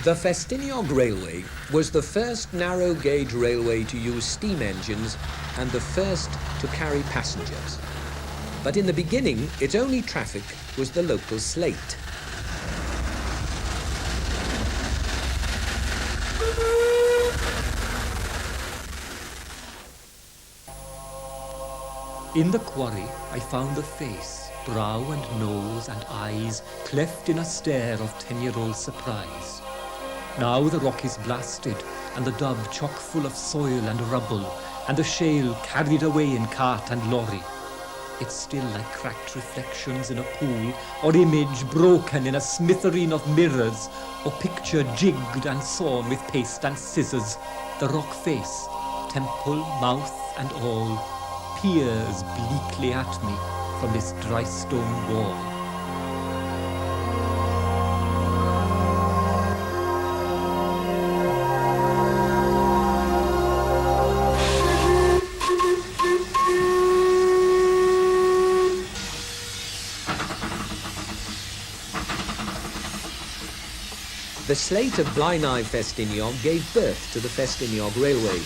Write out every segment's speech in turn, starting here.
The Festiniog Railway was the first narrow-gauge railway to use steam engines and the first to carry passengers. But in the beginning, its only traffic was the local slate. In the quarry, I found a face, brow and nose and eyes cleft in a stare of 10-year-old surprise. Now the rock is blasted, and the dub chock full of soil and rubble, and the shale carried away in cart and lorry. It's still like cracked reflections in a pool, or image broken in a smithereen of mirrors, or picture jigged and sawn with paste and scissors. The rock face, temple, mouth and all, peers bleakly at me from this dry stone wall. The slate of Blaenau Festiniog gave birth to the Festiniog Railway.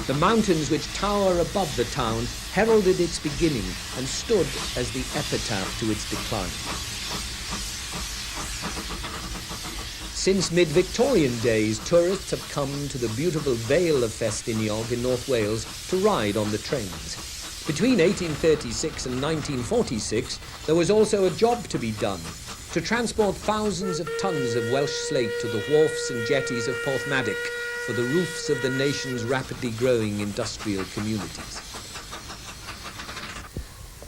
The mountains which tower above the town heralded its beginning and stood as the epitaph to its decline. Since mid-Victorian days, tourists have come to the beautiful Vale of Festiniog in North Wales to ride on the trains. Between 1836 and 1946, there was also a job to be done: to transport thousands of tons of Welsh slate to the wharfs and jetties of Porthmadog for the roofs of the nation's rapidly growing industrial communities.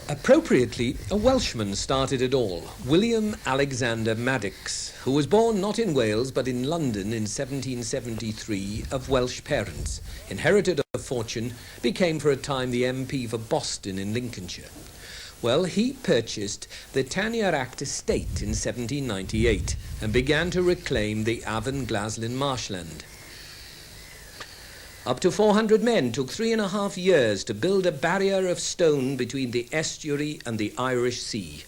Appropriately, a Welshman started it all, William Alexander Maddox, who was born not in Wales but in London in 1773 of Welsh parents, inherited a fortune, became for a time the MP for Boston in Lincolnshire. Well, he purchased the Taniaracht estate in 1798 and began to reclaim the Avon Glaslyn marshland. Up to 400 men took 3.5 years to build a barrier of stone between the estuary and the Irish Sea.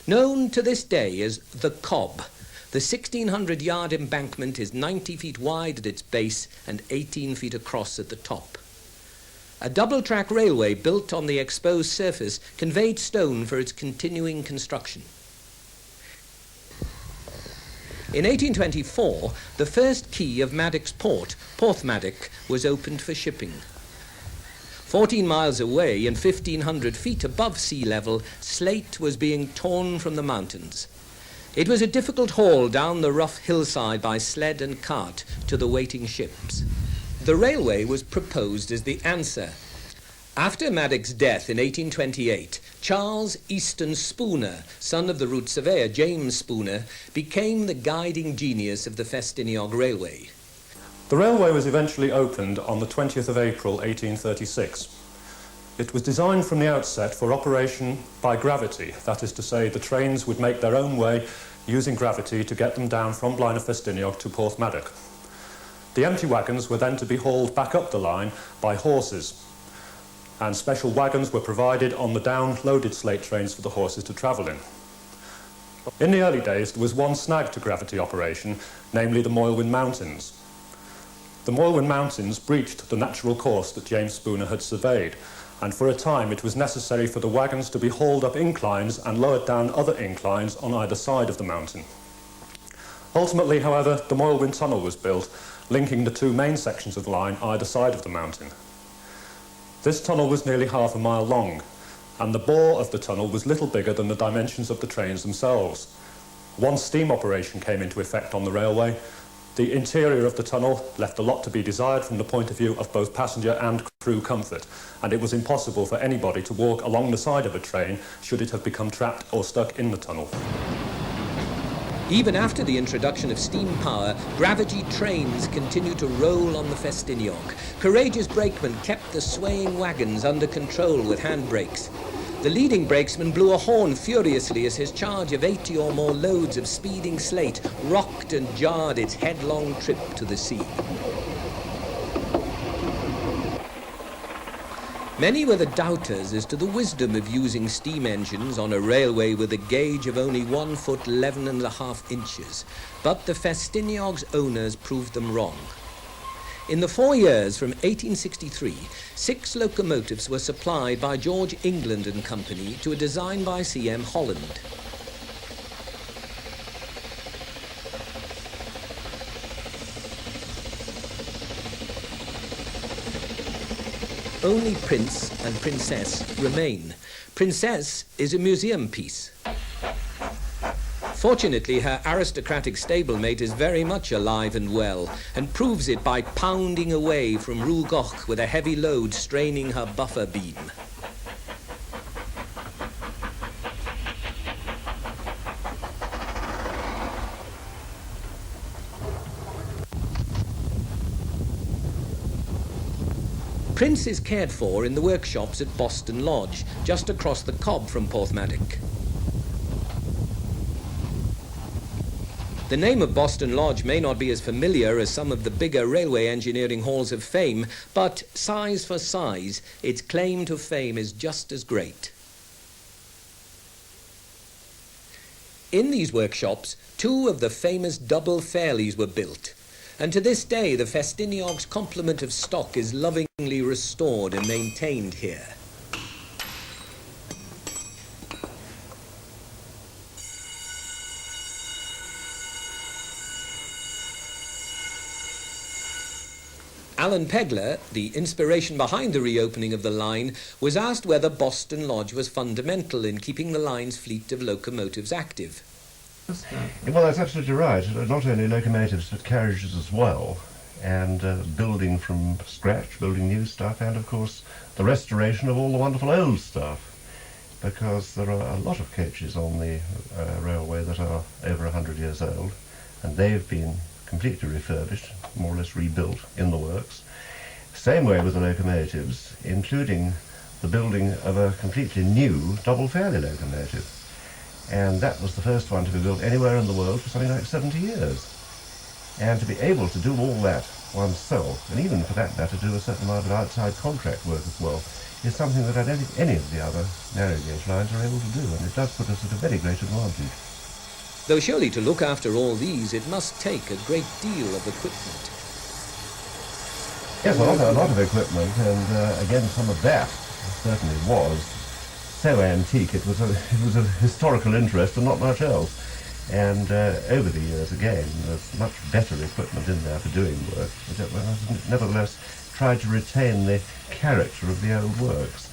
Known to this day as the Cobb, the 1,600-yard embankment is 90 feet wide at its base and 18 feet across at the top. A double-track railway built on the exposed surface conveyed stone for its continuing construction. In 1824, the first quay of Maddox Port, Porthmadog, was opened for shipping. 14 miles away and 1,500 feet above sea level, slate was being torn from the mountains. It was a difficult haul down the rough hillside by sled and cart to the waiting ships. The railway was proposed as the answer. After Maddox's death in 1828, Charles Easton Spooner, son of the route surveyor James Spooner, became the guiding genius of the Festiniog Railway. The railway was eventually opened on the 20th of April 1836. It was designed from the outset for operation by gravity, that is to say, the trains would make their own way using gravity to get them down from Blaenau Festiniog to Porthmadog. The empty wagons were then to be hauled back up the line by horses, and special wagons were provided on the down-loaded slate trains for the horses to travel in. In the early days, there was one snag to gravity operation, namely the Moylwyn Mountains. The Moylwyn Mountains breached the natural course that James Spooner had surveyed, and for a time it was necessary for the wagons to be hauled up inclines and lowered down other inclines on either side of the mountain. Ultimately, however, the Moylwyn Tunnel was built, linking the two main sections of the line either side of the mountain. This tunnel was nearly half a mile long, and the bore of the tunnel was little bigger than the dimensions of the trains themselves. Once steam operation came into effect on the railway, the interior of the tunnel left a lot to be desired from the point of view of both passenger and crew comfort, and it was impossible for anybody to walk along the side of a train should it have become trapped or stuck in the tunnel. Even after the introduction of steam power, gravity trains continued to roll on the Festiniog. Courageous brakemen kept the swaying wagons under control with handbrakes. The leading brakesman blew a horn furiously as his charge of 80 or more loads of speeding slate rocked and jarred its headlong trip to the sea. Many were the doubters as to the wisdom of using steam engines on a railway with a gauge of only 1 foot 11.5 inches, but the Festiniog's owners proved them wrong. In the 4 years from 1863, 6 locomotives were supplied by George England and Company to a design by C.M. Holland. Only Prince and Princess remain. Princess is a museum piece. Fortunately, her aristocratic stablemate is very much alive and well, and proves it by pounding away from Rue Goch with a heavy load straining her buffer beam. Prince is cared for in the workshops at Boston Lodge, just across the Cobb from Porthmadog. The name of Boston Lodge may not be as familiar as some of the bigger railway engineering halls of fame, but size for size, its claim to fame is just as great. In these workshops, 2 of the famous double Fairlies were built, and to this day the Festiniog's complement of stock is lovingly restored and maintained here. Alan Pegler, the inspiration behind the reopening of the line, was asked whether Boston Lodge was fundamental in keeping the line's fleet of locomotives active. Well, that's absolutely right. Not only locomotives, but carriages as well, and building from scratch, building new stuff, and of course the restoration of all the wonderful old stuff, because there are a lot of coaches on the railway that are over 100 years old, and they've been completely refurbished, more or less rebuilt in the works. Same way with the locomotives, including the building of a completely new double Fairlie locomotive. And that was the first one to be built anywhere in the world for something like 70 years. And to be able to do all that oneself, and even for that matter do a certain amount of outside contract work as well, is something that I don't think any of the other narrow gauge lines are able to do, and it does put us at a very great advantage. Though surely to look after all these, it must take a great deal of equipment. Yes, a lot of equipment, and again, some of that certainly was so antique. It was a historical interest and not much else. And over the years, again, there's much better equipment in there for doing work, but nevertheless tried to retain the character of the old works.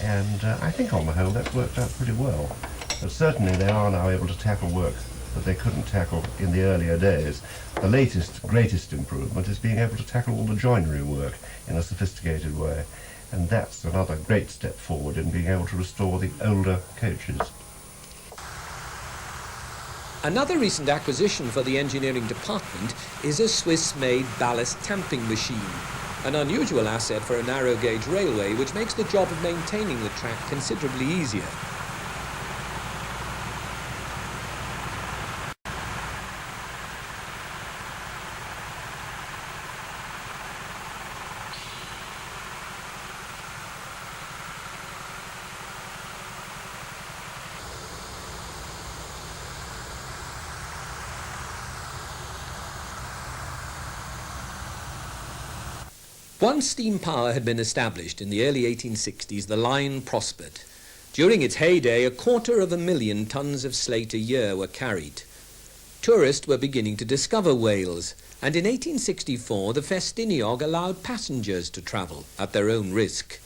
And I think on the whole that's worked out pretty well. But certainly they are now able to tackle work that they couldn't tackle in the earlier days. The latest, greatest improvement is being able to tackle all the joinery work in a sophisticated way. And that's another great step forward in being able to restore the older coaches. Another recent acquisition for the engineering department is a Swiss-made ballast tamping machine, an unusual asset for a narrow gauge railway which makes the job of maintaining the track considerably easier. Once steam power had been established in the early 1860s, the line prospered. During its heyday, 250,000 tons of slate a year were carried. Tourists were beginning to discover Wales, and in 1864 the Festiniog allowed passengers to travel at their own risk.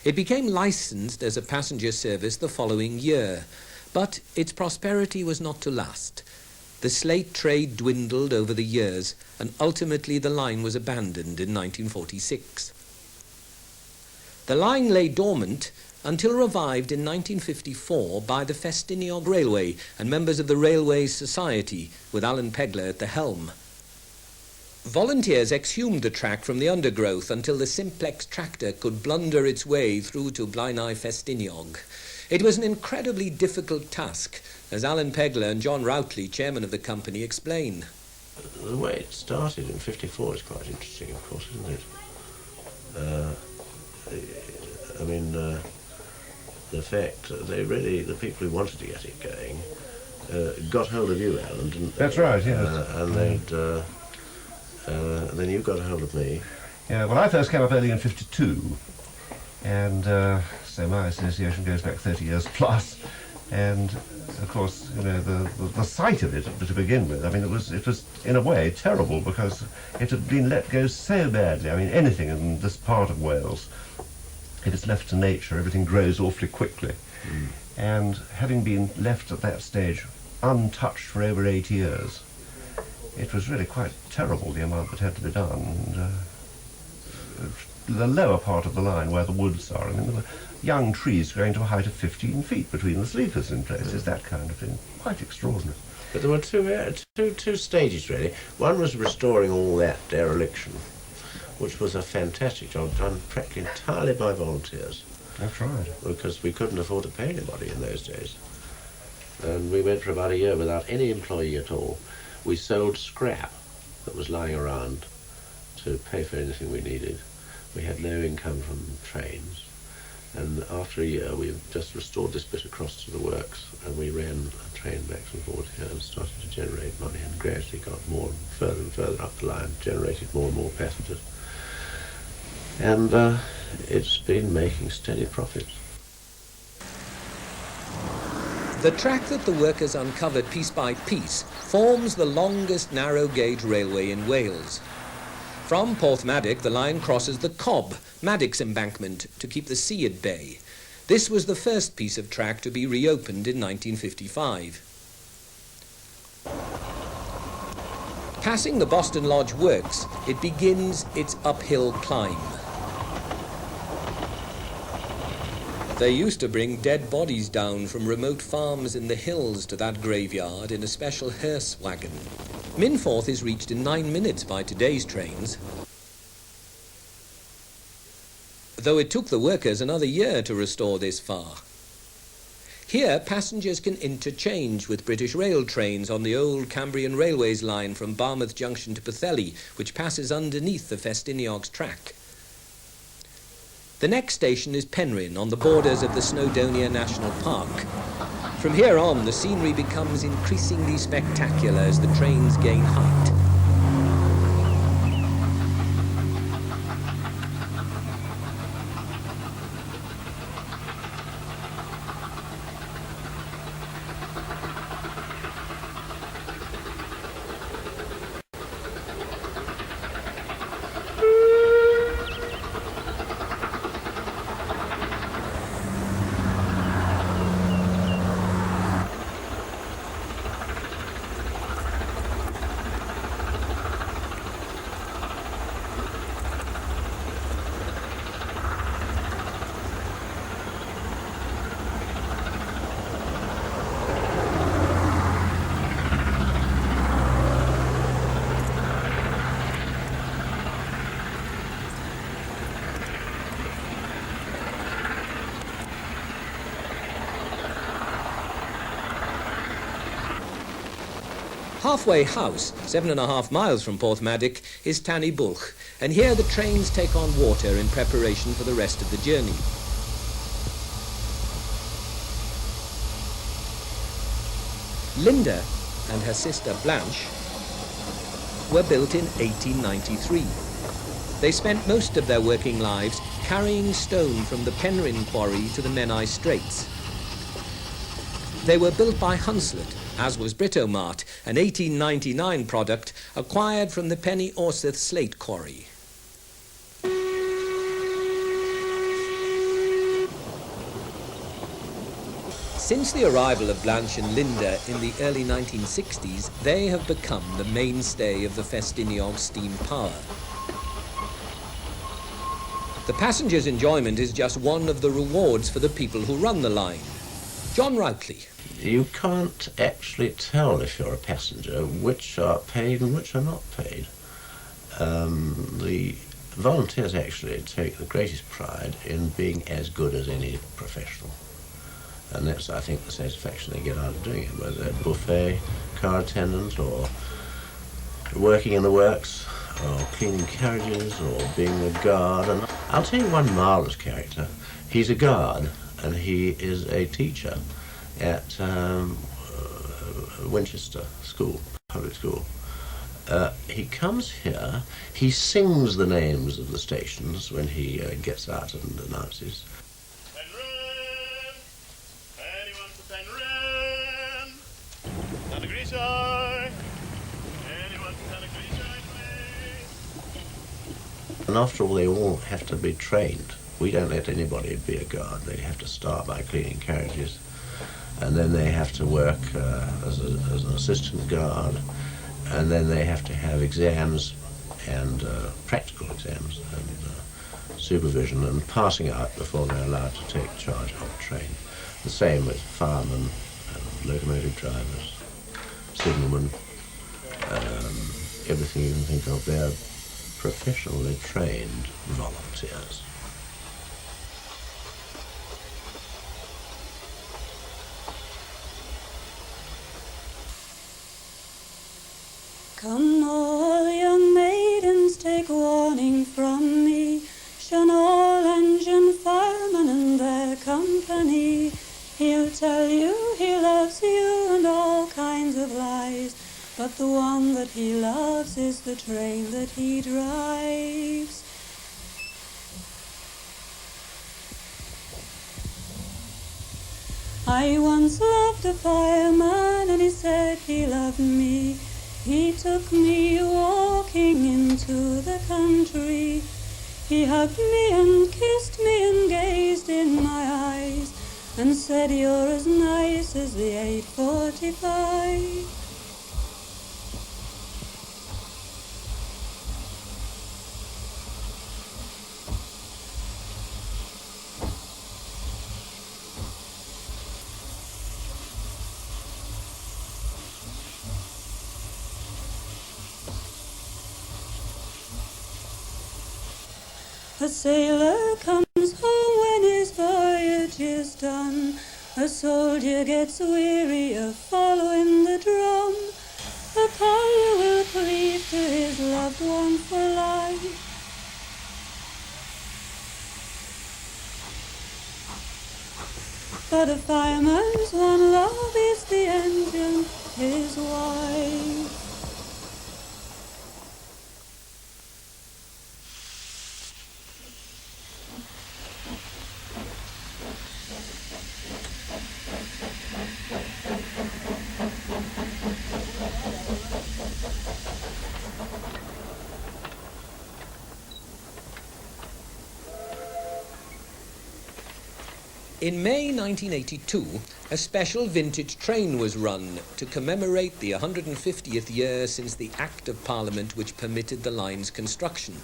It became licensed as a passenger service the following year, but its prosperity was not to last. The slate trade dwindled over the years, and ultimately the line was abandoned in 1946. The line lay dormant until revived in 1954 by the Festiniog Railway and members of the Railways Society, with Alan Pegler at the helm. Volunteers exhumed the track from the undergrowth until the simplex tractor could blunder its way through to Blaenau Festiniog. It was an incredibly difficult task, as Alan Pegler and John Routley, chairman of the company, explain. The way it started in '54 is quite interesting, of course, isn't it? I mean, the fact the people who wanted to get it going got hold of you, Alan, didn't they? That's right, yes. And then you got a hold of me. Yeah, well, I first came up early in 52, and so my association goes back 30 years plus, and of course, you know, the sight of it to begin with, I mean, it was in a way terrible because it had been let go so badly. I mean, anything in this part of Wales, if it's left to nature, everything grows awfully quickly. And having been left at that stage untouched for over 8 years, it was really quite terrible, the amount that had to be done. And, the lower part of the line where the woods are, I mean, there were young trees going to a height of 15 feet between the sleepers in places, that kind of thing. Quite extraordinary. But there were two stages, really. One was restoring all that dereliction, which was a fantastic job done practically entirely by volunteers. That's right. Because we couldn't afford to pay anybody in those days. And we went for about a year without any employee at all. We sold scrap that was lying around to pay for anything we needed. We had no income from trains. And after a year, we just restored this bit across to the works, and we ran a train back and forth here and started to generate money, and gradually got more and further up the line, generated more and more passengers. And it's been making steady profits. The track that the workers uncovered piece by piece forms the longest narrow gauge railway in Wales. From Porthmadog, the line crosses the Cobb, Maddox embankment, to keep the sea at bay. This was the first piece of track to be reopened in 1955. Passing the Boston Lodge Works, it begins its uphill climb. They used to bring dead bodies down from remote farms in the hills to that graveyard in a special hearse wagon. Minforth is reached in 9 minutes by today's trains, though it took the workers another year to restore this far. Here, passengers can interchange with British rail trains on the old Cambrian Railways line from Barmouth Junction to Fairlie, which passes underneath the Festiniog's track. The next station is Penrhyn, on the borders of the Snowdonia National Park. From here on, the scenery becomes increasingly spectacular as the trains gain height. Halfway House, 7.5 miles from Porthmadog, is Tannybulch, and here the trains take on water in preparation for the rest of the journey. Linda and her sister Blanche were built in 1893. They spent most of their working lives carrying stone from the Penrhyn quarry to the Menai Straits. They were built by Hunslet, as was Britomart, an 1899 product acquired from the Penny Orseth slate quarry. Since the arrival of Blanche and Linda in the early 1960s, they have become the mainstay of the Festiniog steam power. The passenger's enjoyment is just one of the rewards for the people who run the line. John Routley. You can't actually tell if you're a passenger which are paid and which are not paid. The volunteers actually take the greatest pride in being as good as any professional. And that's, I think, the satisfaction they get out of doing it, whether they're buffet, car attendants, or working in the works, or cleaning carriages, or being a guard. And I'll tell you one marvellous character. He's a guard, and he is a teacher at Winchester School, public school. He comes here, he sings the names of the stations when he gets out and announces. Penryn! Anyone for Penryn? Santa Grisha! Anyone for Santa Grisha, please? And after all, they all have to be trained. We don't let anybody be a guard. They have to start by cleaning carriages, and then they have to work as an assistant guard, and then they have to have exams and practical exams and supervision and passing out before they're allowed to take charge of a train. The same with firemen, locomotive drivers, signalmen, everything you can think of. They're professionally trained volunteers. Come all young maidens, take warning from me, shun all engine firemen and their company. He'll tell you he loves you and all kinds of lies, but the one that he loves is the train that he drives. I once loved a fireman and he said he loved me. He took me walking into the country. He hugged me and kissed me and gazed in my eyes and said, "You're as nice as the 845. A sailor comes home when his voyage is done. A soldier gets weary of following the drum. A collier will cleave to his loved one for life. But a fireman's one love is the engine, his wife. In May 1982, a special vintage train was run to commemorate the 150th year since the Act of Parliament which permitted the line's construction.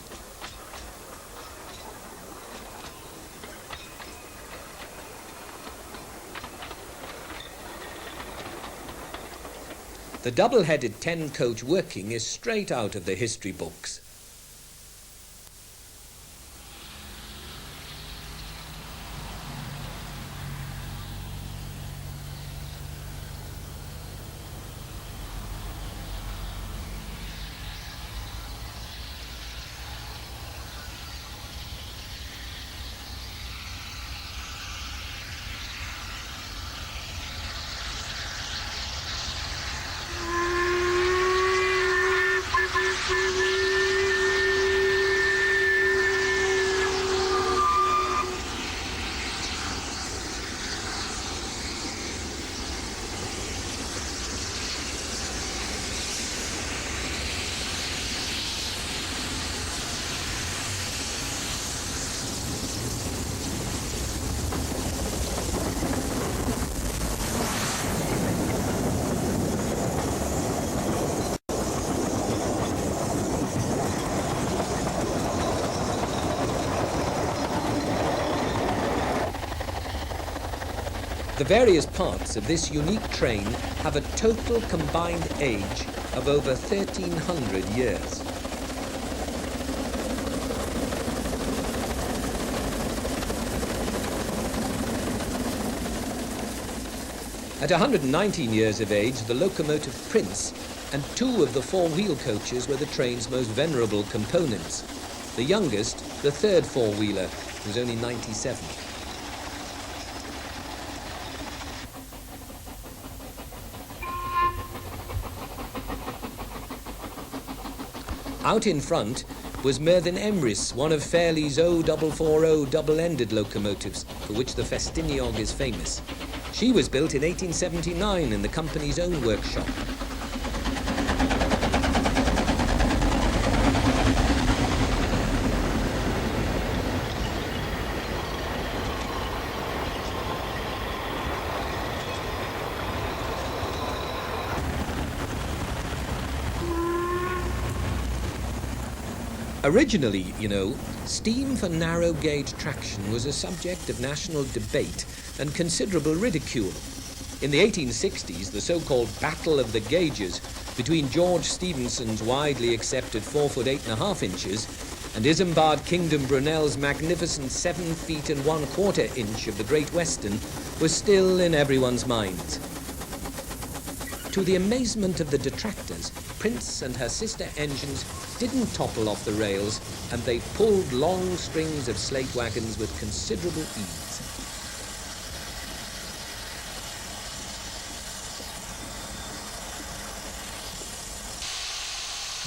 The double-headed 10-coach working is straight out of the history books. The various parts of this unique train have a total combined age of over 1,300 years. At 119 years of age, the locomotive Prince and 2 of the 4-wheel coaches were the train's most venerable components. The youngest, the 3rd 4-wheeler, was only 97. Out in front was Merthin Emrys, one of Fairlie's 0440 double-ended locomotives, for which the Festiniog is famous. She was built in 1879 in the company's own workshop. Originally, you know, steam for narrow gauge traction was a subject of national debate and considerable ridicule. In the 1860s, the so-called Battle of the Gauges between George Stephenson's widely accepted 4 foot 8.5 inches and Isambard Kingdom Brunel's magnificent 7 feet and 1/4 inch of the Great Western was still in everyone's minds. To the amazement of the detractors, Prince and her sister engines didn't topple off the rails, and they pulled long strings of slate wagons with considerable ease.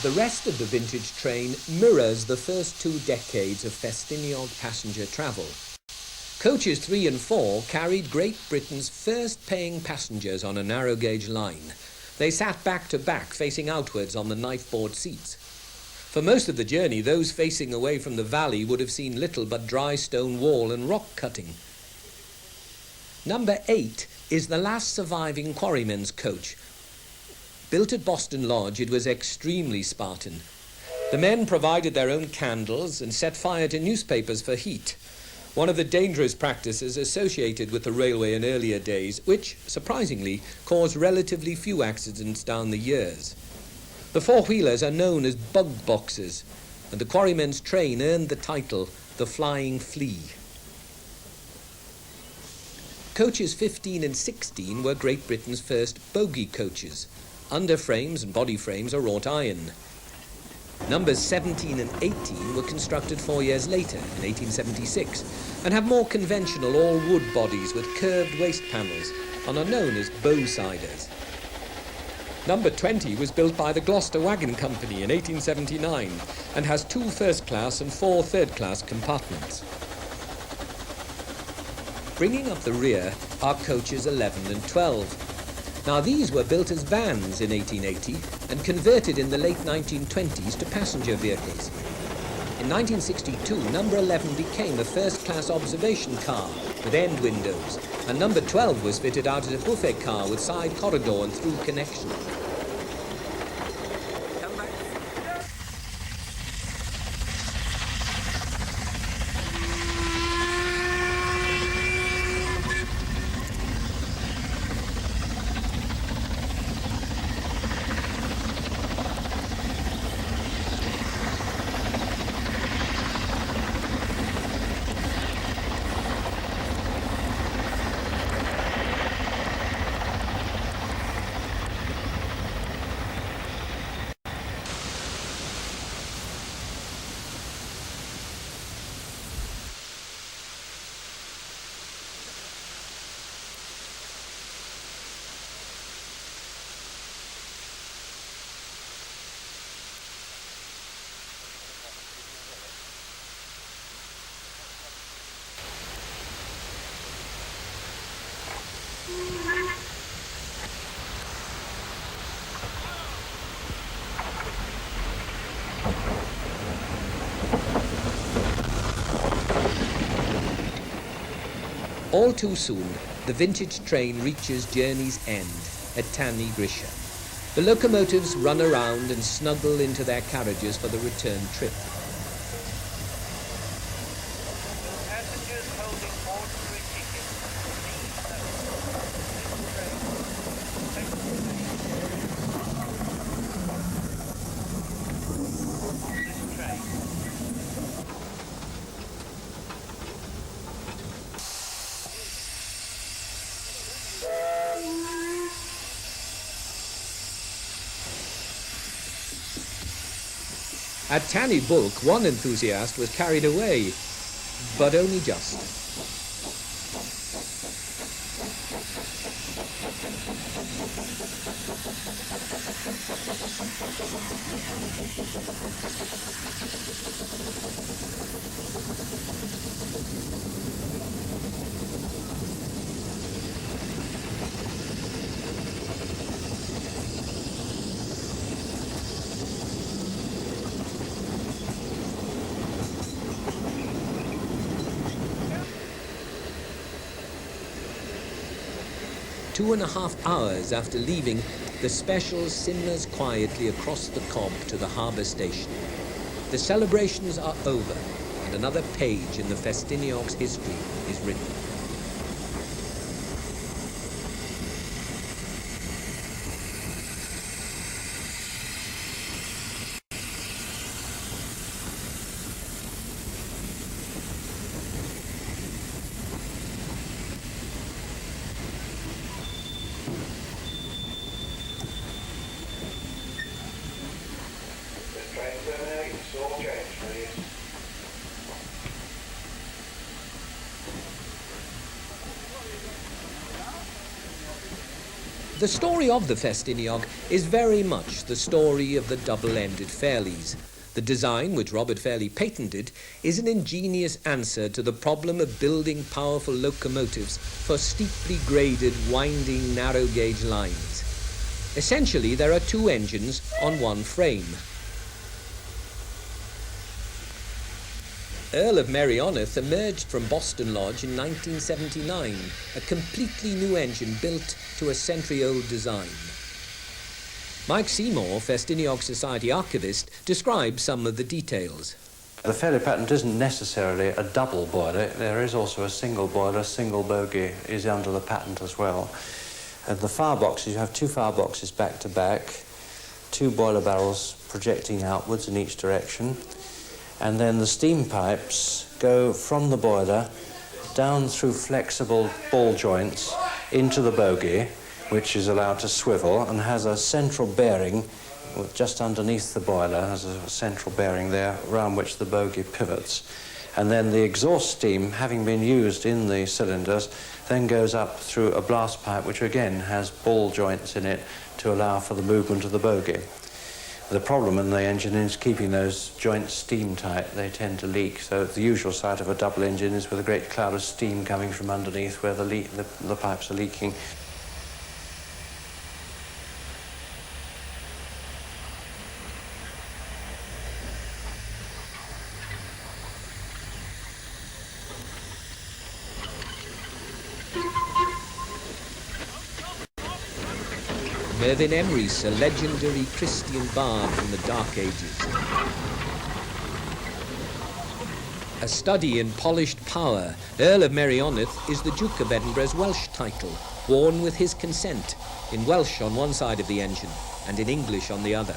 The rest of the vintage train mirrors the first 2 decades of Festiniog passenger travel. Coaches 3 and 4 carried Great Britain's first paying passengers on a narrow gauge line. They sat back to back, facing outwards on the knife-board seats. For most of the journey, those facing away from the valley would have seen little but dry stone wall and rock cutting. Number 8 is the last surviving quarrymen's coach. Built at Boston Lodge, it was extremely Spartan. The men provided their own candles and set fire to newspapers for heat, one of the dangerous practices associated with the railway in earlier days, which, surprisingly, caused relatively few accidents down the years. The 4-wheelers are known as bug boxes, and the quarrymen's train earned the title the Flying Flea. Coaches 15 and 16 were Great Britain's first bogie coaches. Underframes and body frames are wrought iron. Numbers 17 and 18 were constructed 4 years later, in 1876, and have more conventional all-wood bodies with curved waist panels and are known as bow-siders. Number 20 was built by the Gloucester Wagon Company in 1879 and has 2 first-class and 4 third-class compartments. Bringing up the rear are coaches 11 and 12. Now, these were built as vans in 1880 and converted in the late 1920s to passenger vehicles. In 1962, number 11 became a first-class observation car with end windows, and number 12 was fitted out as a buffet car with side corridor and through connection. All too soon, the vintage train reaches journey's end at Tanni Grisha. The locomotives run around and snuggle into their carriages for the return trip. Passengers holding ordinary tickets, please note, this train At Tanny Bulk, one enthusiast was carried away, but only just. Two and a half hours after leaving, the special simmers quietly across the cob to the harbour station. The celebrations are over, and another page in the Festiniog's history is written. The story of the Festiniog is very much the story of the double-ended Fairlies. The design, which Robert Fairlie patented, is an ingenious answer to the problem of building powerful locomotives for steeply graded, winding, narrow-gauge lines. Essentially, there are two engines on one frame. Earl of Merioneth emerged from Boston Lodge in 1979, a completely new engine built to a century-old design. Mike Seymour, Festiniog Society archivist, describes some of the details. The Fairlie patent isn't necessarily a double boiler. There is also a single boiler, single bogie is under the patent as well. And the fireboxes, you have two fireboxes back to back, two boiler barrels projecting outwards in each direction. And then the steam pipes go from the boiler down through flexible ball joints into the bogie, which is allowed to swivel and has a central bearing just underneath the boiler. There's a central bearing there around which the bogie pivots. And then the exhaust steam, having been used in the cylinders, then goes up through a blast pipe, which again has ball joints in it to allow for the movement of the bogie. The problem in the engine is keeping those joints steam tight. They tend to leak, so the usual sight of a double engine is with a great cloud of steam coming from underneath where the pipes are leaking. Mervyn Emrys, a legendary Christian bard from the Dark Ages. A study in polished power, Earl of Merioneth is the Duke of Edinburgh's Welsh title, worn with his consent, in Welsh on one side of the engine and in English on the other.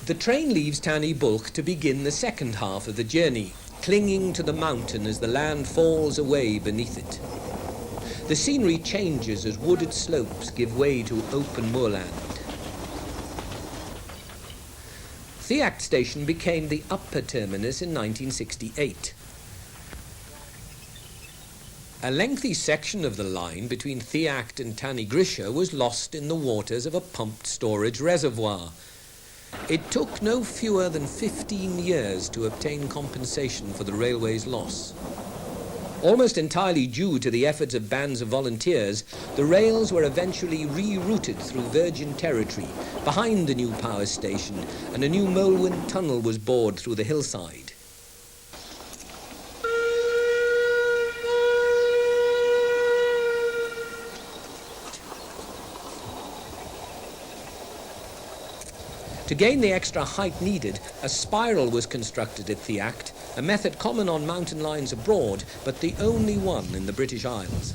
The train leaves Tanny Bulk to begin the second half of the journey, clinging to the mountain as the land falls away beneath it. The scenery changes as wooded slopes give way to open moorland. Theact Station became the upper terminus in 1968. A lengthy section of the line between Theact and Tanny Grisha was lost in the waters of a pumped storage reservoir. It took no fewer than 15 years to obtain compensation for the railway's loss. Almost entirely due to the efforts of bands of volunteers, the rails were eventually rerouted through virgin territory behind the new power station, and a new Molewind tunnel was bored through the hillside. To gain the extra height needed, a spiral was constructed at Theact, a method common on mountain lines abroad, but the only one in the British Isles.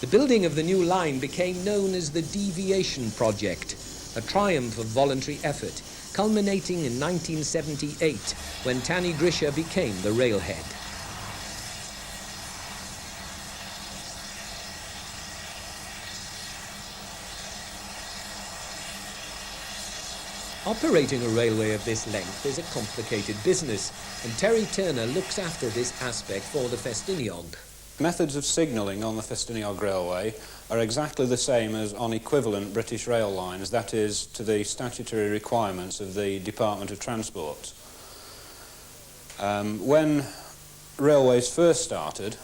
The building of the new line became known as the Deviation Project, a triumph of voluntary effort, culminating in 1978 when Tanni Grisha became the railhead. Operating a railway of this length is a complicated business, and Terry Turner looks after this aspect for the Festiniog. Methods of signalling on the Festiniog Railway are exactly the same as on equivalent British rail lines, that is, to the statutory requirements of the Department of Transport. When railways first started,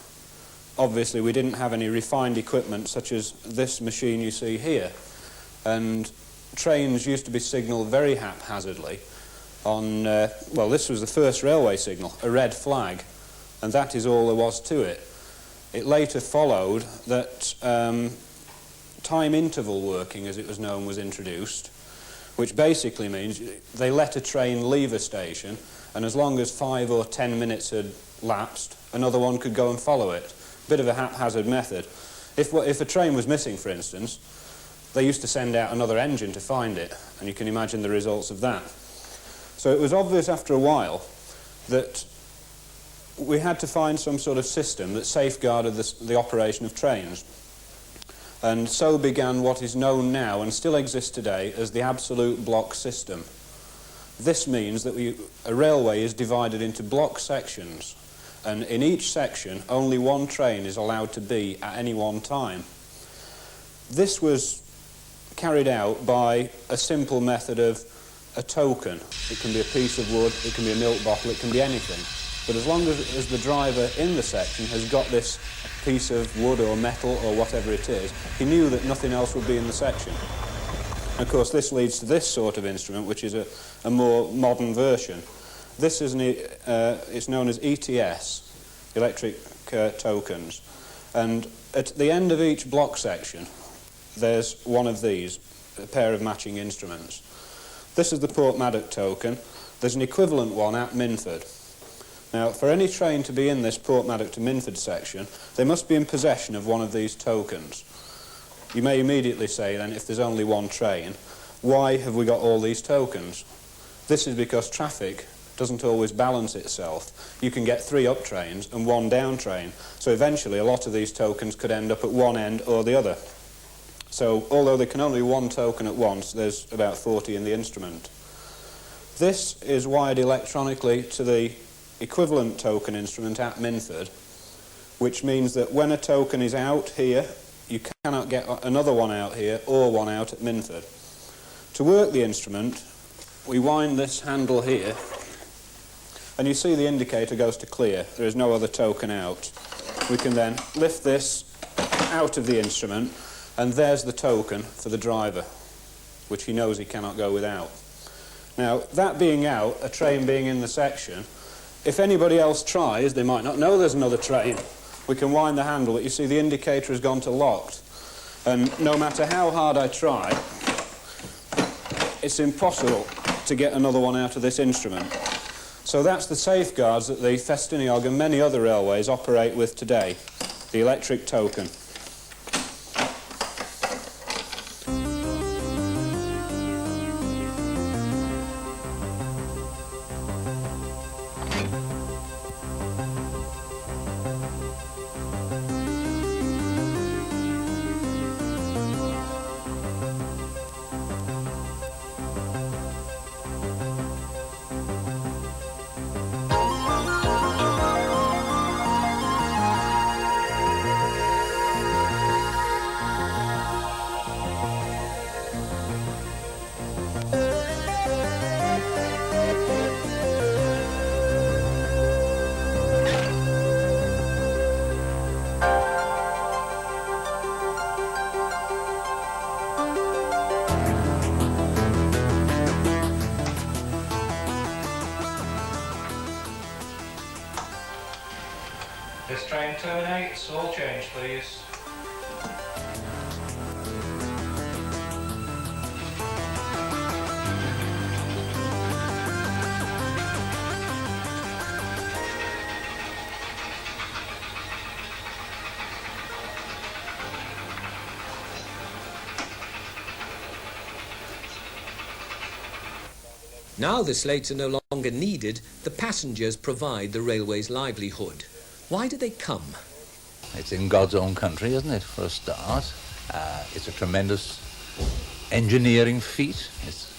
obviously we didn't have any refined equipment such as this machine you see here, and trains used to be signalled very haphazardly on, well, this was the first railway signal, a red flag, and that is all there was to it. It later followed that time interval working, as it was known, was introduced, which basically means they let a train leave a station, and as long as 5 or 10 minutes had lapsed, another one could go and follow it. Bit of a haphazard method. If a train was missing, for instance, they used to send out another engine to find it, and you can imagine the results of that. So it was obvious after a while that we had to find some sort of system that safeguarded the operation of trains. And so began what is known now and still exists today as the absolute block system. This means that a railway is divided into block sections, and in each section only one train is allowed to be at any one time. This was carried out by a simple method of a token. It can be a piece of wood, it can be a milk bottle, it can be anything. But as long as the driver in the section has got this piece of wood or metal or whatever it is, he knew that nothing else would be in the section. And of course this leads to this sort of instrument, which is a more modern version. This is it's known as ETS, electric tokens. And at the end of each block section there's one of these, a pair of matching instruments. This is the Portmaddock token. There's an equivalent one at Minford. Now, for any train to be in this Portmaddock to Minford section, they must be in possession of one of these tokens. You may immediately say, then, if there's only one train, why have we got all these tokens? This is because traffic doesn't always balance itself. You can get 3 up trains and 1 down train, so eventually a lot of these tokens could end up at one end or the other. So, although there can only be 1 token at once, there's about 40 in the instrument. This is wired electronically to the equivalent token instrument at Minford, which means that when a token is out here, you cannot get another one out here or one out at Minford. To work the instrument, we wind this handle here, and you see the indicator goes to clear. There is no other token out. We can then lift this out of the instrument, and there's the token for the driver, which he knows he cannot go without. Now, that being out, a train being in the section, if anybody else tries, they might not know there's another train. We can wind the handle, but you see the indicator has gone to locked. And no matter how hard I try, it's impossible to get another one out of this instrument. So that's the safeguards that the Festiniog and many other railways operate with today, the electric token. This train terminates. All change, please. Now the slates are no longer needed, the passengers provide the railway's livelihood. Why do they come? It's in God's own country, isn't it, for a start? It's a tremendous engineering feat. It's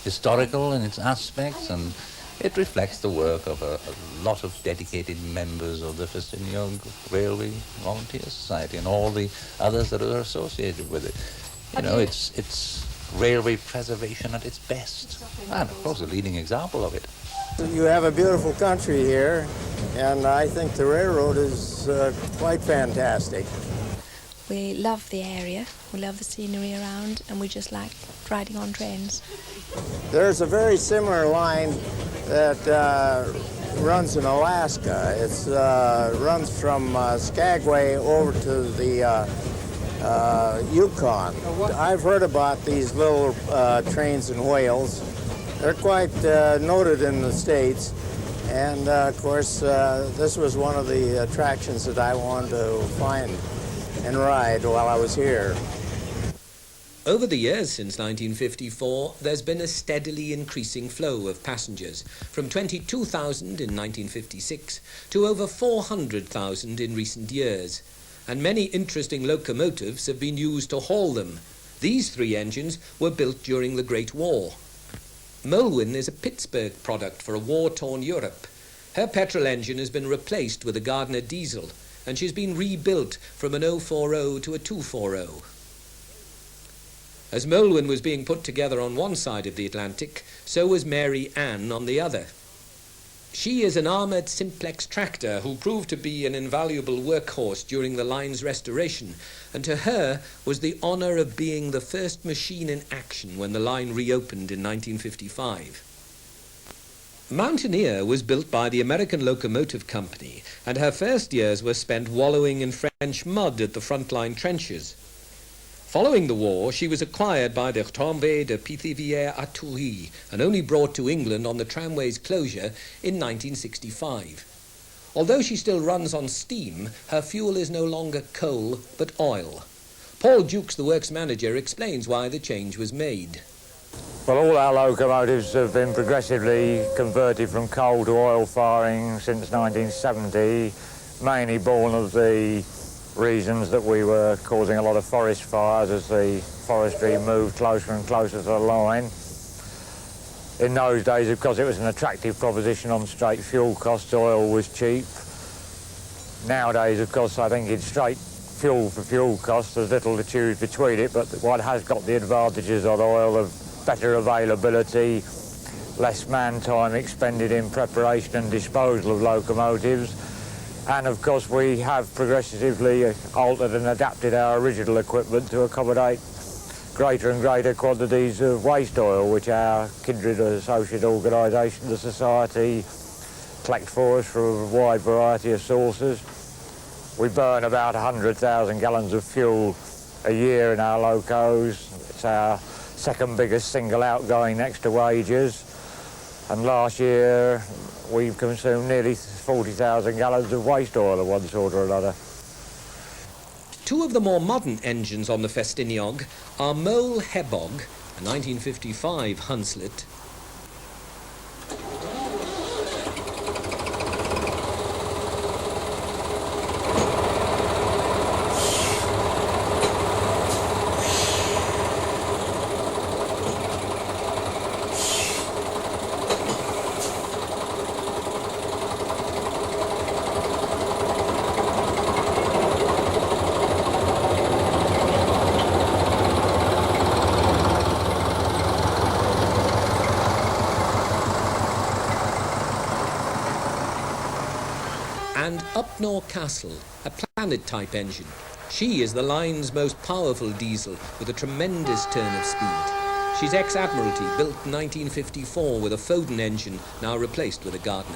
historical in its aspects, and it reflects the work of a lot of dedicated members of the Festiniog Railway Volunteer Society and all the others that are associated with it. You know, it's railway preservation at its best, and of course a leading example of it. You have a beautiful country here, and I think the railroad is quite fantastic. We love the area, we love the scenery around, and we just like riding on trains. There's a very similar line that runs in Alaska. It runs from Skagway over to the Yukon. I've heard about these little trains in Wales. They're quite noted in the States, and of course this was one of the attractions that I wanted to find and ride while I was here. Over the years since 1954, there's been a steadily increasing flow of passengers, from 22,000 in 1956 to over 400,000 in recent years. And many interesting locomotives have been used to haul them. These 3 engines were built during the Great War. Moulwin is a Pittsburgh product for a war-torn Europe. Her petrol engine has been replaced with a Gardner diesel, and she's been rebuilt from an 040 to a 240. As Moulwin was being put together on one side of the Atlantic, so was Mary Ann on the other. She is an armoured simplex tractor who proved to be an invaluable workhorse during the line's restoration, and to her was the honour of being the first machine in action when the line reopened in 1955. Mountaineer was built by the American Locomotive Company, and her first years were spent wallowing in French mud at the frontline trenches. Following the war, she was acquired by the Retombées de Pithiviers à Toury and only brought to England on the tramway's closure in 1965. Although she still runs on steam, her fuel is no longer coal but oil. Paul Dukes, the works manager, explains why the change was made. Well, all our locomotives have been progressively converted from coal to oil firing since 1970, mainly born of the reasons that we were causing a lot of forest fires as the forestry moved closer and closer to the line. In those days, of course, it was an attractive proposition on straight fuel costs. Oil was cheap. Nowadays, of course, I think it's straight fuel for fuel costs. There's little to choose between it, but what has got the advantages of oil of better availability, less man time expended in preparation and disposal of locomotives. And of course we have progressively altered and adapted our original equipment to accommodate greater and greater quantities of waste oil, which our kindred associate organisation, the Society, collect for us from a wide variety of sources. We burn about 100,000 gallons of fuel a year in our locos. It's our second biggest single outgoing next to wages. And last year we've consumed nearly 40,000 gallons of waste oil of one sort or another. 2 of the more modern engines on the Festiniog are Mole Hebog, a 1955 Hunslet, and Upnor Castle, a Planet-type engine. She is the line's most powerful diesel with a tremendous turn of speed. She's ex-Admiralty, built in 1954 with a Foden engine, now replaced with a Gardner.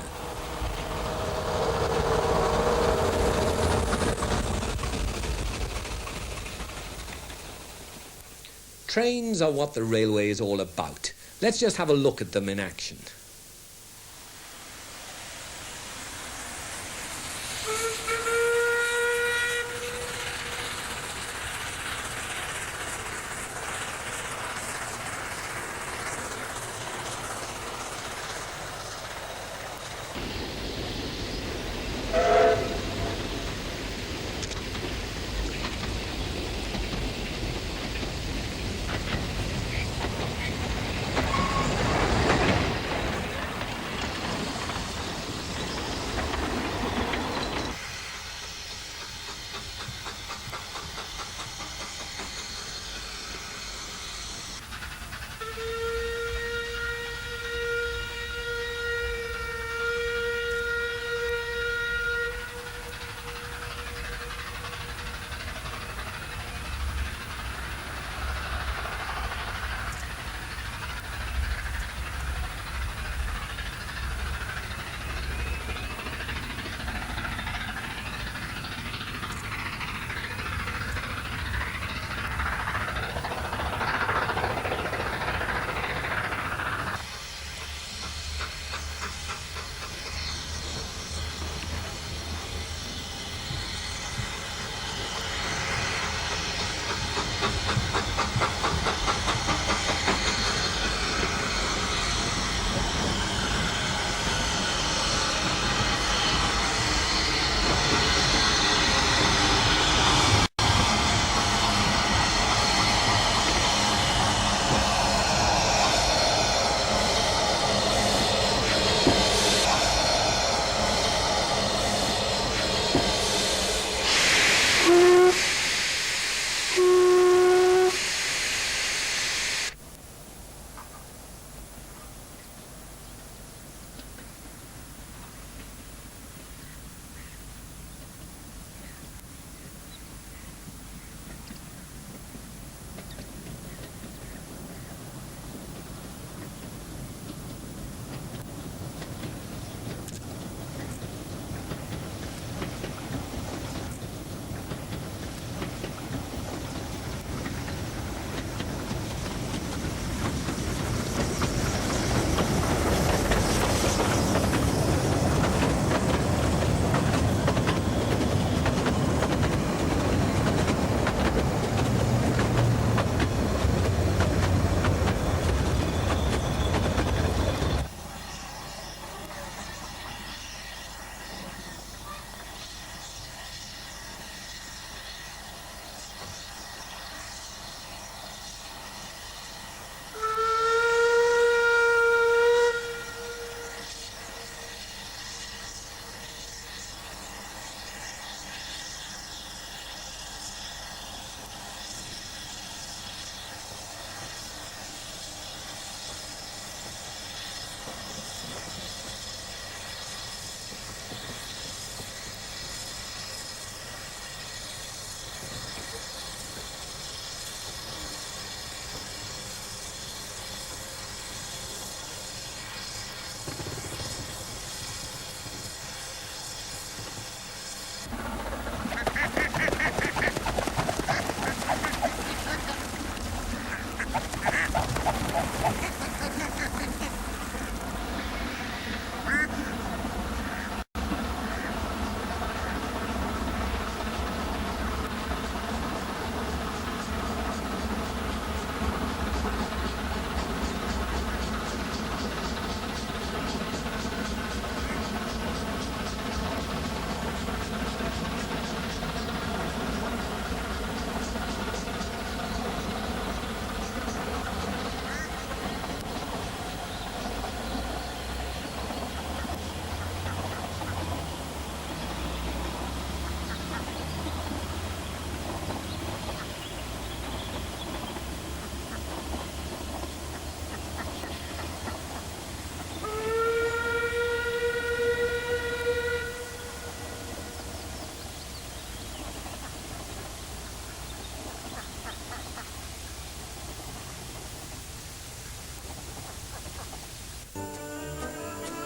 Trains are what the railway is all about. Let's just have a look at them in action.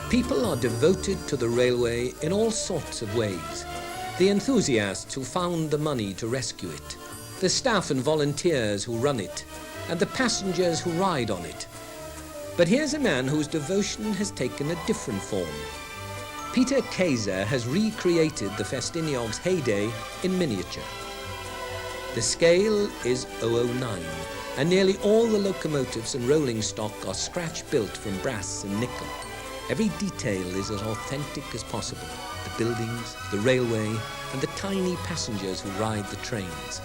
People are devoted to the railway in all sorts of ways. The enthusiasts who found the money to rescue it, the staff and volunteers who run it, and the passengers who ride on it. But here's a man whose devotion has taken a different form. Peter Kaiser has recreated the Festiniog's heyday in miniature. The scale is 009, and nearly all the locomotives and rolling stock are scratch-built from brass and nickel. Every detail is as authentic as possible. The buildings, the railway, and the tiny passengers who ride the trains.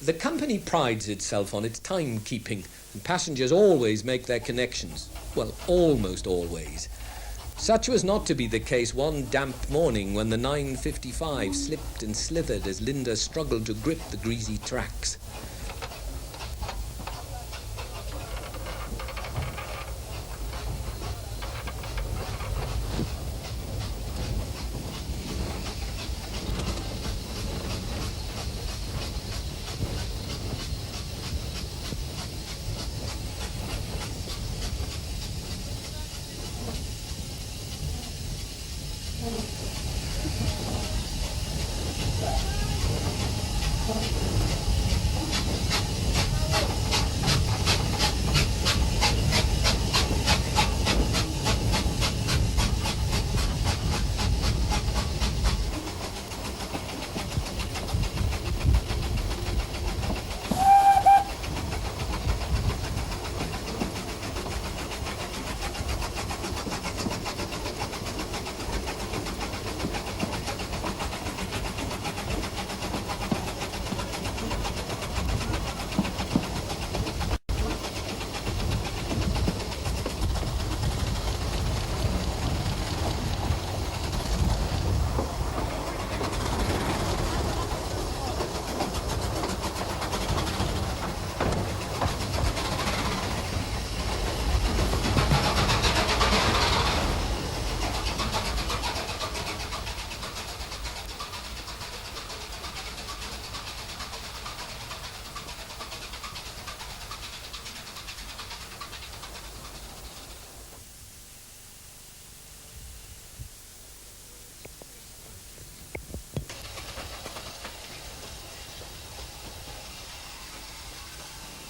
The company prides itself on its timekeeping, and passengers always make their connections. Well, almost always. Such was not to be the case one damp morning when the 9:55 slipped and slithered as Linda struggled to grip the greasy tracks.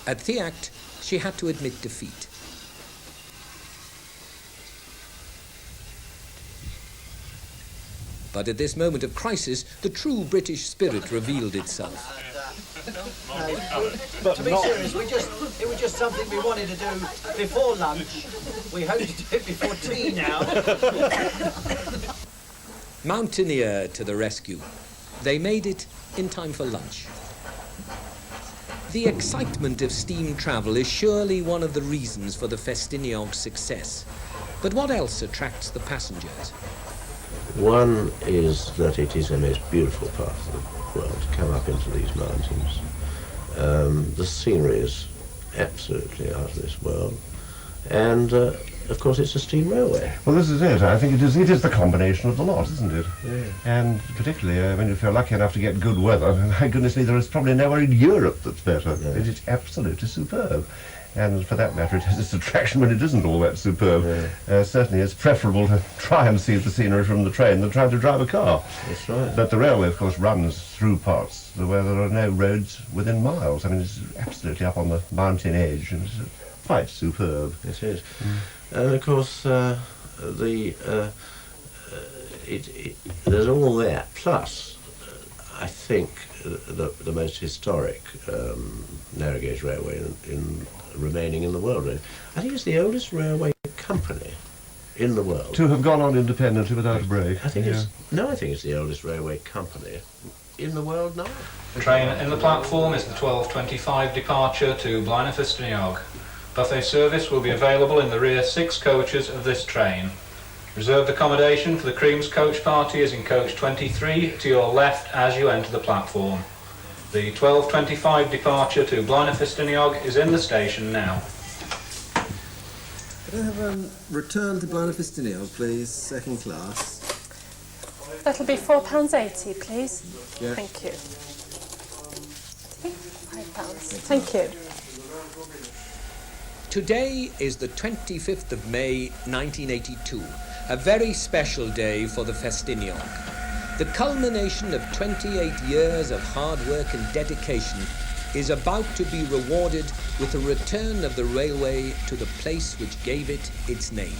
At Theact, she had to admit defeat. But at this moment of crisis, the true British spirit revealed itself. To be serious, it was just something we wanted to do before lunch. We hope to do it before tea now. Mountaineer to the rescue. They made it in time for lunch. The excitement of steam travel is surely one of the reasons for the Festiniog's success. But what else attracts the passengers? One is that it is a most beautiful part of the world to come up into these mountains. The scenery is absolutely out of this world. And, of course, it's a steam railway. Well, this is it. I think it is the combination of the lot, isn't it? Yeah. And particularly, when if you're lucky enough to get good weather, my goodness me, there is probably nowhere in Europe that's better. Yeah. It is absolutely superb. And for that matter, it has its attraction when it isn't all that superb. Yeah. Certainly, it's preferable to try and see the scenery from the train than try to drive a car. That's right. But the railway, of course, runs through parts where there are no roads within miles. I mean, it's absolutely up on the mountain edge, and it's quite superb. It is. And of course, there's all that. Plus, I think the most historic narrow gauge railway in remaining in the world. Really. I think it's the oldest railway company in the world. To have gone on independently without a break. I think I think it's the oldest railway company in the world now. The train in the platform is the 12:25 departure to Blaenau Festiniog. Buffet service will be available in the rear 6 coaches of this train. Reserved accommodation for the Creams coach party is in coach 23 to your left as you enter the platform. The 12:25 departure to Blaenau Festiniog is in the station now. Could I have return to Blaenau Festiniog, please, second class? That'll be £4.80, please. Yeah. Thank you. £5. Thank you. Today is the 25th of May 1982, a very special day for the Festiniog. The culmination of 28 years of hard work and dedication is about to be rewarded with the return of the railway to the place which gave it its name.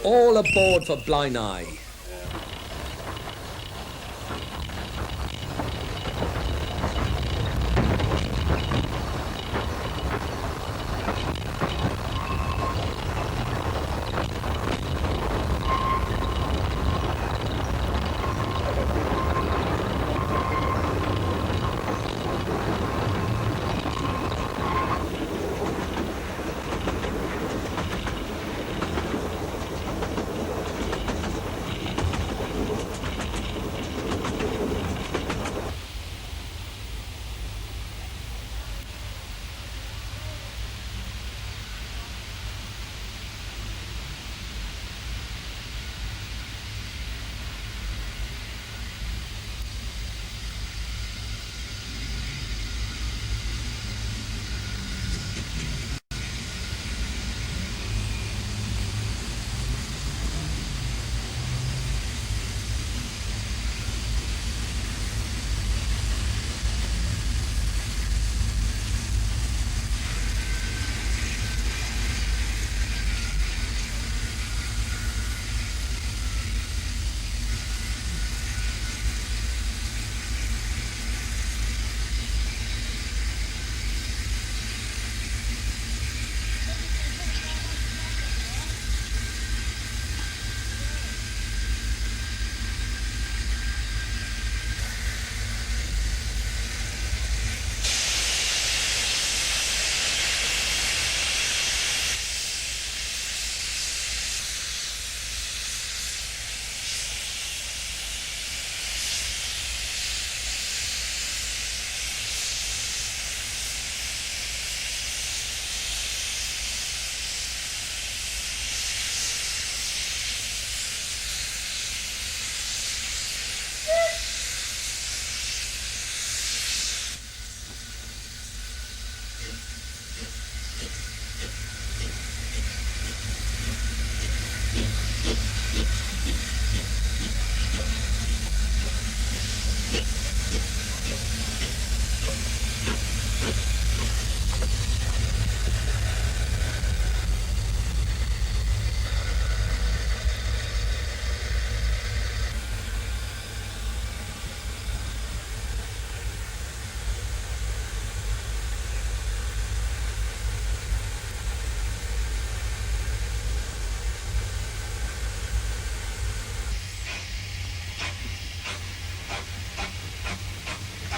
All aboard for Blaenau.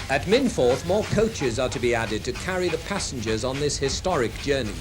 At Minforth, more coaches are to be added to carry the passengers on this historic journey.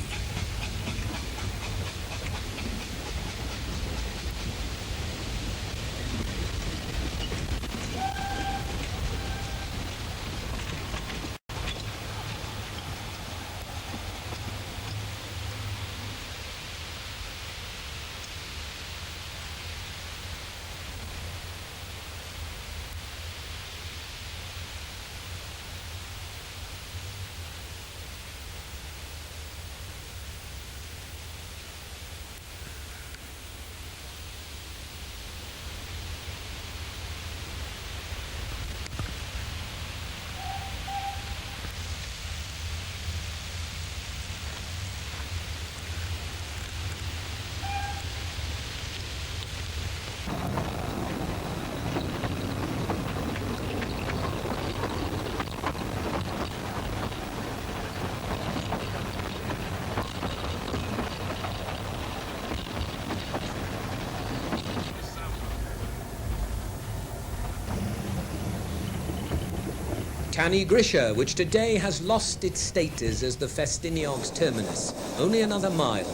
Canny Grisha, which today has lost its status as the Festiniog's terminus, only another mile.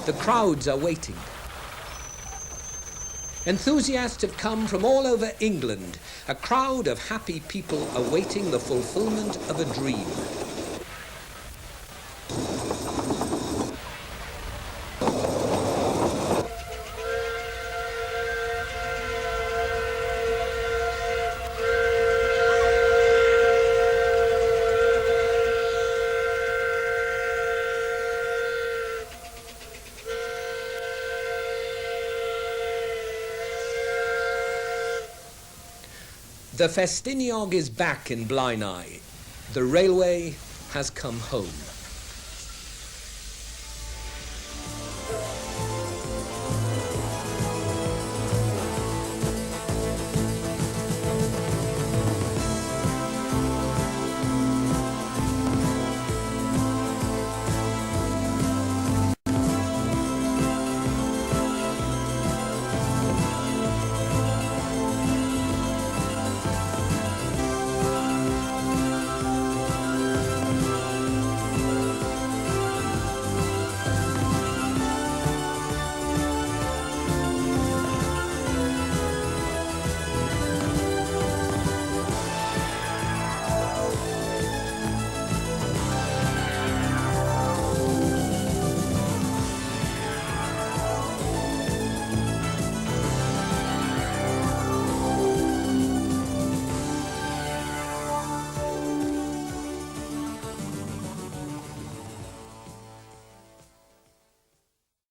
The crowds are waiting. Enthusiasts have come from all over England, a crowd of happy people awaiting the fulfillment of a dream. The Festiniog is back in Blaenau. The railway has come home.